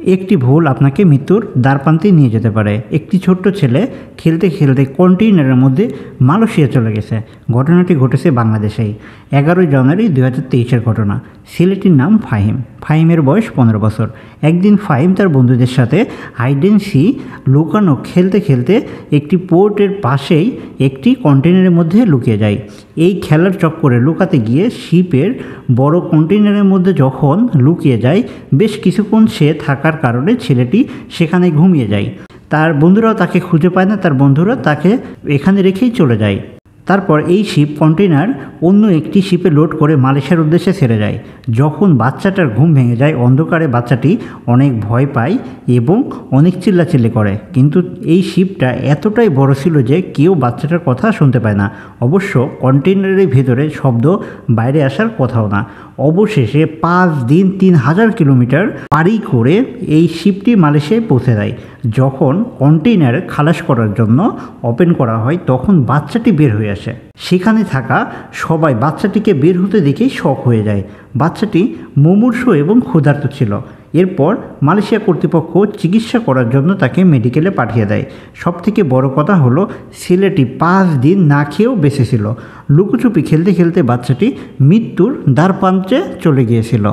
একটি ভুল আপনাকে মৃত্যুর দ্বারপ্রান্তে নিয়ে যেতে পারে। একটি ছোট্ট ছেলে খেলতে খেলতে কন্টেইনারের মধ্যে মালয়েশিয়া চলে গেছে। ঘটনাটি ঘটেছে বাংলাদেশেই। 11 জানুয়ারি 2023-এর ঘটনা। ছেলেটির নাম ফাহিম। ফাহিমের বয়স 15 বছর। একদিন ফাহিম তার বন্ধুদের সাথে হাইড অ্যান্ড সি লুকানো খেলতে খেলতে একটি পোর্টের পাশেই একটি কন্টেইনারের মধ্যে লুকিয়ে যায়। এই খেলার চক্করে লুকাতে গিয়ে শিপের বড় কন্টেইনারের মধ্যে যখন লুকিয়ে যায়, বেশ কিছুক্ষণ সে থাকার কারণে ছেলেটি সেখানে ঘুমিয়ে যায়। তার বন্ধুরাও তাকে খুঁজে পায় না, তার বন্ধুরা তাকে এখানে রেখেই চলে যায়। তারপর এই শিপ কন্টেইনার অন্য একটি শিপে লোড করে মালয়েশিয়ার উদ্দেশ্যে ছেড়ে যায়। যখন বাচ্চাটার ঘুম ভেঙে যায়, অন্ধকারে বাচ্চাটি অনেক ভয় পায় এবং অনেক চিল্লাচিল্লি করে। কিন্তু এই শিপটা এতটাই বড় ছিল যে কেউ বাচ্চাটার কথা শুনতে পায় না। অবশ্য কন্টেইনারের ভেতরে শব্দ বাইরে আসার কথাও না। অবশেষে 5 দিন 3000 কিলোমিটার পাড়ি করে এই শিপটি মালয়েশিয়ায় পৌঁছে যায়। যখন কন্টেইনার খালাস করার জন্য ওপেন করা হয়, তখন বাচ্চাটি বের হয়ে আসে। সেখানে থাকা সবাই বাচ্চাটিকে বের হতে দেখেই শক হয়ে যায়। বাচ্চাটি মুমূর্ষু এবং ক্ষুধার্ত ছিল। এরপর মালয়েশিয়া কর্তৃপক্ষ চিকিৎসা করার জন্য তাকে মেডিকেলে পাঠিয়ে দেয়। সবথেকে বড় কথা হলো, ছেলেটি 5 দিন না খেয়েও বেঁচে ছিল। লুকোচুপি খেলতে খেলতে বাচ্চাটি মৃত্যুর দ্বারপ্রান্তে চলে গিয়েছিল।